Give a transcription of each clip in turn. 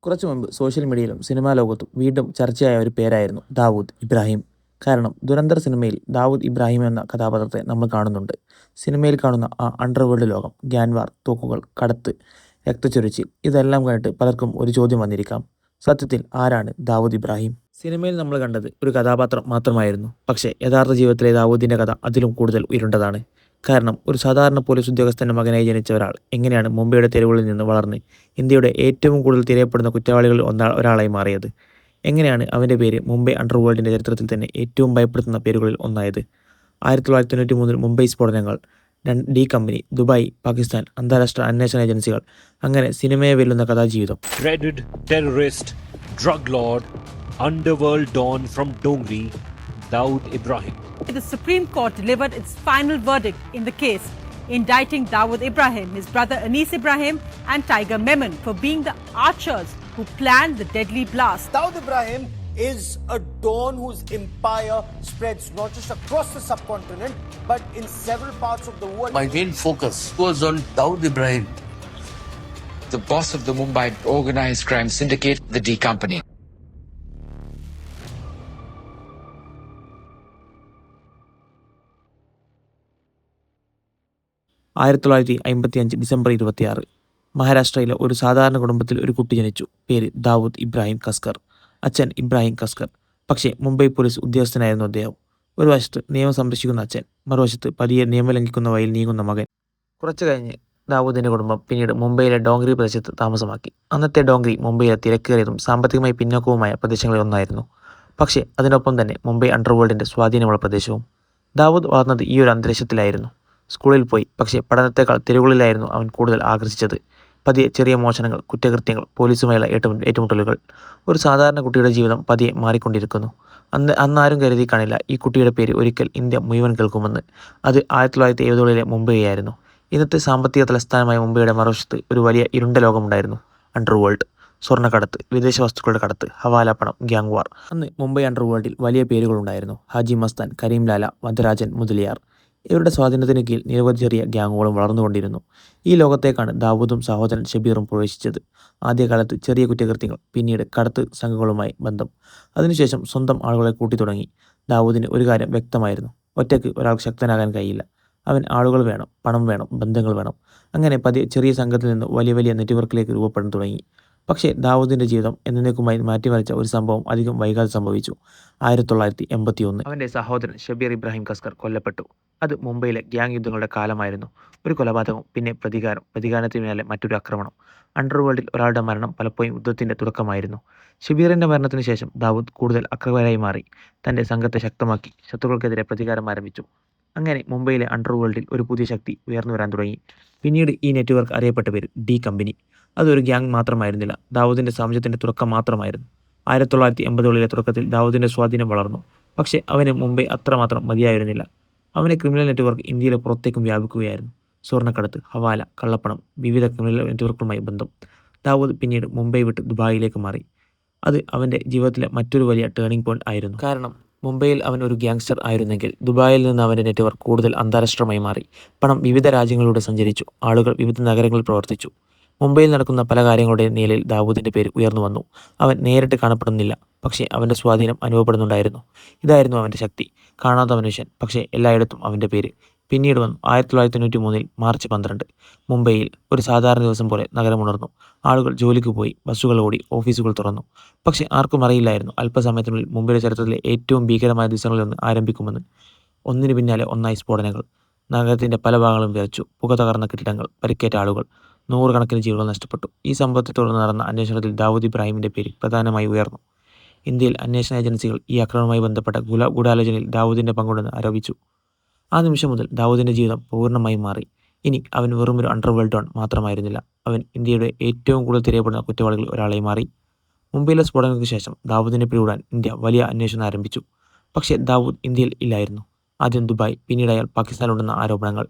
കുറച്ചു മുമ്പ് സോഷ്യൽ മീഡിയയിലും സിനിമാ ലോകത്തും വീണ്ടും ചർച്ചയായ ഒരു പേരായിരുന്നു ദാവൂദ് ഇബ്രാഹിം. കാരണം ദുരന്തർ സിനിമയിൽ ദാവൂദ് ഇബ്രാഹിം എന്ന കഥാപാത്രത്തെ നമ്മൾ കാണുന്നുണ്ട്. സിനിമയിൽ കാണുന്ന ആ അണ്ടർവേൾഡ് ലോകം, ഗ്യാൻവാർ, തോക്കുകൾ, കടത്ത്, രക്തച്ചൊരിച്ചിൽ ഇതെല്ലാം കണ്ടിട്ട് പലർക്കും ഒരു ചോദ്യം വന്നിരിക്കാം. സത്യത്തിൽ ആരാണ് ദാവൂദ് ഇബ്രാഹിം? സിനിമയിൽ നമ്മൾ കണ്ടത് ഒരു കഥാപാത്രം മാത്രമായിരുന്നു. പക്ഷേ യഥാർത്ഥ ജീവിതത്തിലെ ദാവൂദിൻ്റെ കഥ അതിലും കൂടുതൽ ഇരുണ്ടതാണ്. കാരണം ഒരു സാധാരണ പോലീസ് ഉദ്യോഗസ്ഥൻ്റെ മകനായി ജനിച്ച ഒരാൾ എങ്ങനെയാണ് മുംബൈയുടെ തെരുവുകളിൽ നിന്ന് വളർന്ന് ഇന്ത്യയുടെ ഏറ്റവും കൂടുതൽ തിരയപ്പെടുന്ന കുറ്റവാളികളിൽ ഒരാളായി മാറിയത്? എങ്ങനെയാണ് അവൻ്റെ പേര് മുംബൈ അണ്ടർവേൾഡിൻ്റെ ചരിത്രത്തിൽ തന്നെ ഏറ്റവും ഭയപ്പെടുത്തുന്ന പേരുകളിൽ ഒന്നായത്? 1993 മുംബൈ സ്ഫോടനങ്ങൾ, ഡി കമ്പനി, ദുബായ്, പാകിസ്ഥാൻ, അന്താരാഷ്ട്ര അന്വേഷണ ഏജൻസികൾ, അങ്ങനെ സിനിമയെ വെല്ലുന്ന കഥാജീവിതം. Dreaded terrorist, drug lord, underworld don from Dongri, Dawood Ibrahim. The Supreme Court delivered its final verdict in the case, indicting Dawood Ibrahim, his brother Anis Ibrahim and Tiger Memon for being the archers who planned the deadly blast. Dawood Ibrahim is a don whose empire spreads not just across the subcontinent but in several parts of the world. My main focus was on Dawood Ibrahim, the boss of the Mumbai organized crime syndicate, the D Company. December 26 മഹാരാഷ്ട്രയിലെ ഒരു സാധാരണ കുടുംബത്തിൽ ഒരു കുട്ടി ജനിച്ചു. പേര് ദാവൂദ് ഇബ്രാഹിം കസ്കർ. അച്ഛൻ ഇബ്രാഹിം കസ്കർ. പക്ഷേ മുംബൈ പോലീസ് ഉദ്യോഗസ്ഥനായിരുന്നു അദ്ദേഹം. ഒരു വശത്ത് നിയമം സംരക്ഷിക്കുന്ന അച്ഛൻ, മറുവശത്ത് പതിയെ നിയമം ലംഘിക്കുന്ന വഴിയിൽ നീങ്ങുന്ന മകൻ. കുറച്ചു കഴിഞ്ഞ് ദാവൂദിൻ്റെ കുടുംബം പിന്നീട് മുംബൈയിലെ ഡോങ്രി പ്രദേശത്ത് താമസമാക്കി. അന്നത്തെ ഡോങ്രി മുംബൈയിലെ തിരക്കേറിയതും സാമ്പത്തികമായി പിന്നോക്കവുമായ പ്രദേശങ്ങളിൽ ഒന്നായിരുന്നു. പക്ഷേ അതിനൊപ്പം തന്നെ മുംബൈ അണ്ടർവേൾഡിൻ്റെ സ്വാധീനമുള്ള പ്രദേശവും. ദാവൂദ് വളർന്നത് ഈ ഒരു അന്തരീക്ഷത്തിലായിരുന്നു. സ്കൂളിൽ പോയി, പക്ഷേ പഠനത്തേക്കാൾ തെരുവുകളിലായിരുന്നു അവൻ കൂടുതൽ ആകർഷിച്ചത്. പതിയെ ചെറിയ മോഷണങ്ങൾ, കുറ്റകൃത്യങ്ങൾ, പോലീസുമായുള്ള ഏറ്റുമുട്ടലുകൾ. ഒരു സാധാരണ കുട്ടിയുടെ ജീവിതം പതിയെ മാറിക്കൊണ്ടിരിക്കുന്നു. അന്നാരും കരുതി കാണില്ല ഈ കുട്ടിയുടെ പേര് ഒരിക്കൽ ഇന്ത്യ മുഴുവൻ കേൾക്കുമെന്ന്. അത് 1970-കളിലെ മുംബൈയായിരുന്നു. ഇന്നത്തെ സാമ്പത്തിക തലസ്ഥാനമായ മുംബൈയുടെ മറുവശത്ത് ഒരു വലിയ ഇരുണ്ട ലോകമുണ്ടായിരുന്നു. അണ്ടർവേൾഡ്, സ്വർണ്ണക്കടത്ത്, വിദേശ വസ്തുക്കളുടെ കടത്ത്, ഹവാല പണം, ഗ്യാങ് വാർ. അന്ന് മുംബൈ അണ്ടർവേൾഡിൽ വലിയ പേരുകളുണ്ടായിരുന്നു. ഹാജി മസ്താൻ, കരീം ലാല, വധരാജൻ മുതലിയാർ. ഇവരുടെ സ്വാധീനത്തിന് കീഴിൽ നിരവധി ചെറിയ ഗ്യാങ്ങുകളും വളർന്നുകൊണ്ടിരുന്നു. ഈ ലോകത്തേക്കാണ് ദാവൂദും സഹോദരൻ ഷബീറും പ്രവേശിച്ചത്. ആദ്യകാലത്ത് ചെറിയ കുറ്റകൃത്യങ്ങൾ, പിന്നീട് കടത്ത് സംഘങ്ങളുമായി ബന്ധം. അതിനുശേഷം സ്വന്തം ആളുകളെ കൂട്ടി തുടങ്ങി. ദാവൂദിന് ഒരു കാര്യം വ്യക്തമായിരുന്നു: ഒറ്റയ്ക്ക് ഒരാൾക്ക് ശക്തനാകാൻ കഴിയില്ല. അവൻ ആളുകൾ വേണം, പണം വേണം, ബന്ധങ്ങൾ വേണം. അങ്ങനെ പതിയെ ചെറിയ സംഘത്തിൽ നിന്ന് വലിയ വലിയ നെറ്റ്വർക്കിലേക്ക് രൂപപ്പെടാൻ തുടങ്ങി. പക്ഷേ ദാവൂദിൻ്റെ ജീവിതം എന്നേക്കുമായി മാറ്റിമറിച്ച ഒരു സംഭവം അധികം വൈകാതെ സംഭവിച്ചു. 1981 അവൻ്റെ സഹോദരൻ ഷബീർ ഇബ്രാഹിം കസ്കർ കൊല്ലപ്പെട്ടു. അത് മുംബൈയിലെ ഗ്യാങ് യുദ്ധങ്ങളുടെ കാലമായിരുന്നു. ഒരു കൊലപാതകം, പിന്നെ പ്രതികാരം, പ്രതികാരത്തിന് മേലെ മറ്റൊരു ആക്രമണം. അണ്ടർവേൾഡിൽ ഒരാളുടെ മരണം പലപ്പോഴും യുദ്ധത്തിൻ്റെ തുടക്കമായിരുന്നു. ഷബീറിൻ്റെ മരണത്തിന് ശേഷം ദാവൂദ് കൂടുതൽ അക്രമരായി മാറി. തൻ്റെ സംഘത്തെ ശക്തമാക്കി, ശത്രുക്കൾക്കെതിരെ പ്രതികാരം ആരംഭിച്ചു. അങ്ങനെ മുംബൈയിലെ അണ്ടർവേൾഡിൽ ഒരു പുതിയ ശക്തി ഉയർന്നു വരാൻ തുടങ്ങി. പിന്നീട് ഈ നെറ്റ്വർക്ക് അറിയപ്പെട്ട പേര് ഡി കമ്പനി. അതൊരു ഗ്യാങ് മാത്രമായിരുന്നില്ല, ദാവൂദിൻ്റെ സാമ്രാജ്യത്തിൻ്റെ തുടക്കം മാത്രമായിരുന്നു. 1980-കളിലെ തുടക്കത്തിൽ ദാവൂദിൻ്റെ സ്വാധീനം വളർന്നു. പക്ഷേ അവന് മുംബൈ അത്രമാത്രം മതിയായിരുന്നില്ല. അവൻ്റെ ക്രിമിനൽ നെറ്റ്വർക്ക് ഇന്ത്യയിലെ പുറത്തേക്കും വ്യാപിക്കുകയായിരുന്നു. സ്വർണ്ണക്കടത്ത്, ഹവാല, കള്ളപ്പണം, വിവിധ ക്രിമിനൽ നെറ്റ്വർക്കുമായി ബന്ധം. ദാവൂദ് പിന്നീട് മുംബൈ വിട്ട് ദുബായിലേക്ക് മാറി. അത് അവൻ്റെ ജീവിതത്തിലെ മറ്റൊരു വലിയ ടേണിംഗ് പോയിന്റ് ആയിരുന്നു. കാരണം മുംബൈയിൽ അവൻ ഒരു ഗ്യാങ്സ്റ്റർ ആയിരുന്നെങ്കിൽ ദുബായിൽ നിന്ന് അവൻ്റെ നെറ്റ്വർക്ക് കൂടുതൽ അന്താരാഷ്ട്രമായി മാറി. പണം വിവിധ രാജ്യങ്ങളിലൂടെ സഞ്ചരിച്ചു. ആളുകൾ വിവിധ നഗരങ്ങളിൽ പ്രവർത്തിച്ചു. മുംബൈയിൽ നടക്കുന്ന പല കാര്യങ്ങളുടെയും നിലയിൽ ദാവൂദിൻ്റെ പേര് ഉയർന്നു വന്നു. അവൻ നേരിട്ട് കാണപ്പെടുന്നില്ല, പക്ഷേ അവൻ്റെ സ്വാധീനം അനുഭവപ്പെടുന്നുണ്ടായിരുന്നു. ഇതായിരുന്നു അവൻ്റെ ശക്തി. കാണാത്ത മനുഷ്യൻ, പക്ഷേ എല്ലായിടത്തും അവൻ്റെ പേര്. പിന്നീട് വന്നു 1993 മാർച്ച് 12. മുംബൈയിൽ ഒരു സാധാരണ ദിവസം പോലെ നഗരമുണർന്നു. ആളുകൾ ജോലിക്ക് പോയി, ബസ്സുകൾ ഓടി, ഓഫീസുകൾ തുറന്നു. പക്ഷേ ആർക്കും അറിയില്ലായിരുന്നു അല്പസമയത്തിനുള്ളിൽ മുംബൈയുടെ ചരിത്രത്തിലെ ഏറ്റവും ഭീകരമായ ദിവസങ്ങളിലൊന്ന് ആരംഭിക്കുമെന്ന്. ഒന്നിനു പിന്നാലെ ഒന്നായി സ്ഫോടനങ്ങൾ. നഗരത്തിൻ്റെ പല ഭാഗങ്ങളും വിറച്ചു. പുക തകർന്ന കെട്ടിടങ്ങൾ, പരിക്കേറ്റ ആളുകൾ, നൂറുകണക്കിന് ജീവകൾ നഷ്ടപ്പെട്ടു. ഈ സംഭവത്തെ തുടർന്ന് നടന്ന അന്വേഷണത്തിൽ ദാവൂദ് ഇബ്രാഹിമിൻ്റെ പേര് പ്രധാനമായി ഉയർന്നു. ഇന്ത്യയിൽ അന്വേഷണ ഏജൻസികൾ ഈ ആക്രമണവുമായി ബന്ധപ്പെട്ട ഗൂഢാലോചനയിൽ ദാവൂദിൻ്റെ പങ്കുണ്ടെന്ന് ആരോപിച്ചു. ആ നിമിഷം മുതൽ ദാവൂദിൻ്റെ ജീവിതം പൂർണ്ണമായും മാറി. ഇനി അവൻ വെറുമൊരു അണ്ടർവേൾഡ് ഡോൺ മാത്രമായിരുന്നില്ല, അവൻ ഇന്ത്യയുടെ ഏറ്റവും കൂടുതൽ തിരയപ്പെടുന്ന കുറ്റവാളികളിൽ ഒരാളായി മാറി. മുംബൈയിലെ സ്ഫോടനങ്ങൾക്ക് ശേഷം ദാവൂദിനെ പിടികൂടാൻ ഇന്ത്യ വലിയ അന്വേഷണം ആരംഭിച്ചു. പക്ഷേ ദാവൂദ് ഇന്ത്യയിൽ ഇല്ലായിരുന്നു. ആദ്യം ദുബായ്, പിന്നീട് അയാൾ പാകിസ്ഥാനിലുണ്ടെന്ന ആരോപണങ്ങൾ.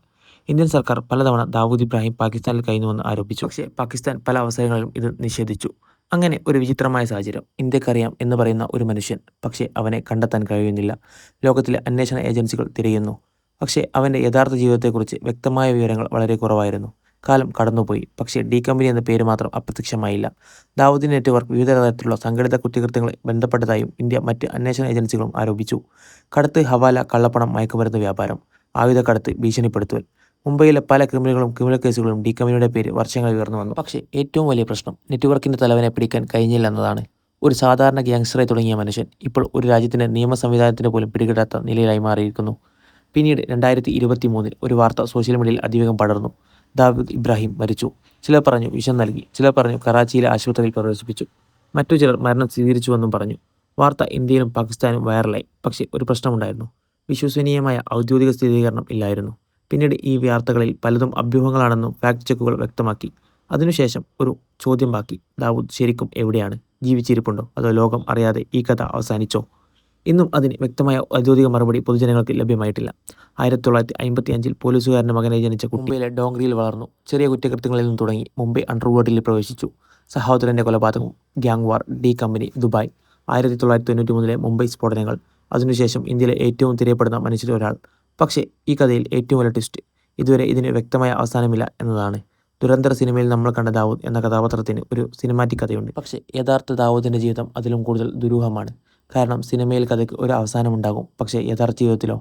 ഇന്ത്യൻ സർക്കാർ പലതവണ ദാവൂദ് ഇബ്രാഹിം പാകിസ്ഥാനിൽ കഴിഞ്ഞുവെന്ന് ആരോപിച്ചു. പക്ഷേ പാകിസ്ഥാൻ പല അവസരങ്ങളിലും ഇത് നിഷേധിച്ചു. അങ്ങനെ ഒരു വിചിത്രമായ സാഹചര്യം. ഇന്ത്യക്കറിയാം എന്ന് പറയുന്ന ഒരു മനുഷ്യൻ, പക്ഷേ അവനെ കണ്ടെത്താൻ കഴിയുന്നില്ല. ലോകത്തിലെ അന്വേഷണ ഏജൻസികൾ തിരയുന്നു, പക്ഷേ അവൻ്റെ യഥാർത്ഥ ജീവിതത്തെക്കുറിച്ച് വ്യക്തമായ വിവരങ്ങൾ വളരെ കുറവായിരുന്നു. കാലം കടന്നുപോയി. പക്ഷേ ഡി കമ്പനി എന്ന പേര് മാത്രം അപ്രത്യക്ഷമായില്ല. ദാവൂദി നെറ്റ്വർക്ക് വിവിധ തരത്തിലുള്ള സംഘടിത കുറ്റകൃത്യങ്ങളെ ബന്ധപ്പെട്ടതായും ഇന്ത്യ മറ്റ് അന്വേഷണ ഏജൻസികളും ആരോപിച്ചു. കടത്ത്, ഹവാല, കള്ളപ്പണം, മയക്കുമരുന്ന് വ്യാപാരം, ആയുധക്കടത്ത്, ഭീഷണിപ്പെടുത്തൽ. മുംബൈയിലെ പല ക്രിമിനൽ കേസുകളും ഡി കമ്പനിയുടെ പേര് വർഷങ്ങളായി ഉയർന്നു വന്നു. പക്ഷേ ഏറ്റവും വലിയ പ്രശ്നം നെറ്റ്വർക്കിൻ്റെ തലവനെ പിടിക്കാൻ കഴിഞ്ഞില്ല എന്നതാണ്. ഒരു സാധാരണ ഗ്യാങ്സ്റ്ററായി തുടങ്ങിയ മനുഷ്യൻ ഇപ്പോൾ ഒരു രാജ്യത്തിൻ്റെ നിയമ സംവിധാനത്തിന് പോലും പിടികിട്ടാത്ത നിലയിലായി മാറിയിരിക്കുന്നു. പിന്നീട് 2023 ഒരു വാർത്ത സോഷ്യൽ മീഡിയയിൽ അതിവേഗം പടർന്നു. ദാവൂദ് ഇബ്രാഹിം മരിച്ചു. ചിലർ പറഞ്ഞു വിഷം നൽകി, ചിലർ പറഞ്ഞു കറാച്ചിയിലെ ആശുപത്രിയിൽ പ്രവേശിപ്പിച്ചു, മറ്റു ചിലർ മരണം സ്ഥിരീകരിച്ചുവെന്നും പറഞ്ഞു. വാർത്ത ഇന്ത്യയിലും പാകിസ്ഥാനും വൈറലായി. പക്ഷേ ഒരു പ്രശ്നമുണ്ടായിരുന്നു. വിശ്വസനീയമായ ഔദ്യോഗിക സ്ഥിരീകരണം ഇല്ലായിരുന്നു. പിന്നീട് ഈ വാർത്തകളിൽ പലതും അഭ്യൂഹങ്ങളാണെന്നും ഫാക്ട് ചെക്കുകൾ വ്യക്തമാക്കി. അതിനുശേഷം ഒരു ചോദ്യം ബാക്കി: ദാവൂദ് ശരിക്കും എവിടെയാണ്? ജീവിച്ചിരിപ്പുണ്ടോ? അതോ ലോകം അറിയാതെ ഈ കഥ അവസാനിച്ചോ? ഇന്നും അതിന് വ്യക്തമായ ഔദ്യോഗിക മറുപടി പൊതുജനങ്ങൾക്ക് ലഭ്യമായിട്ടില്ല. 1955 പോലീസുകാരൻ്റെ മകനായി ജനിച്ച കുട്ടി മുംബൈയിലെ ഡോങ്രിയിൽ വളർന്നു. ചെറിയ കുറ്റകൃത്യങ്ങളിൽ നിന്ന് തുടങ്ങി മുംബൈ അണ്ടർവേൾഡിൽ പ്രവേശിച്ചു. സഹോദരൻ്റെ കൊലപാതകം, ഗ്യാങ് വാർ, ഡി കമ്പനി, ദുബായ്, 1993 മുംബൈ സ്ഫോടനങ്ങൾ, അതിനുശേഷം ഇന്ത്യയിലെ ഏറ്റവും തിരയപ്പെടുന്ന മനുഷ്യരിൽ ഒരാൾ. പക്ഷേ ഈ കഥയിൽ ഏറ്റവും വലിയ ട്വിസ്റ്റ് ഇതുവരെ ഇതിന് വ്യക്തമായ അവസാനമില്ല എന്നതാണ്. ദുരന്തര സിനിമയിൽ നമ്മൾ കണ്ട ദാവൂദ് എന്ന കഥാപാത്രത്തിന് ഒരു സിനിമാറ്റിക് കഥയുണ്ട്. പക്ഷേ യഥാർത്ഥ ദാവൂദിൻ്റെ ജീവിതം അതിലും കൂടുതൽ ദുരൂഹമാണ്. കാരണം സിനിമയിൽ കഥയ്ക്ക് ഒരു അവസാനമുണ്ടാകും, പക്ഷേ യഥാർത്ഥ ജീവിതത്തിലോ?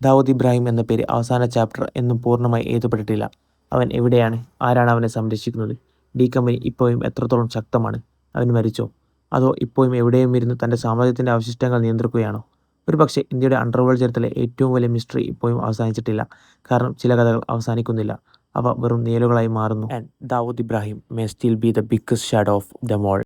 ദാവൂദ് ഇബ്രാഹിം എന്ന പേര് അവസാന ചാപ്റ്റർ എന്നും പൂർണ്ണമായി എഴുതപ്പെട്ടിട്ടില്ല. അവൻ എവിടെയാണ്? ആരാണ് അവനെ സംരക്ഷിക്കുന്നത്? ഡി കമ്പനി ഇപ്പോഴും എത്രത്തോളം ശക്തമാണ്? അവൻ മരിച്ചോ? അതോ ഇപ്പോഴും എവിടെയും ഇരുന്ന് തൻ്റെ സാമ്രാജ്യത്തിൻ്റെ അവശിഷ്ടങ്ങൾ നിയന്ത്രിക്കുകയാണോ? ഒരുപക്ഷേ ഇന്ത്യയുടെ അണ്ടർവേൾഡ് ചരിത്രത്തിലെ ഏറ്റവും വലിയ മിസ്റ്ററി ഇപ്പോഴും അവസാനിച്ചിട്ടില്ല. കാരണം ചില കഥകൾ അവസാനിക്കുന്നില്ല, അവ വെറും നിഴലുകളായി മാറുന്നു. And Dawood Ibrahim may still B the biggest shadow of them all.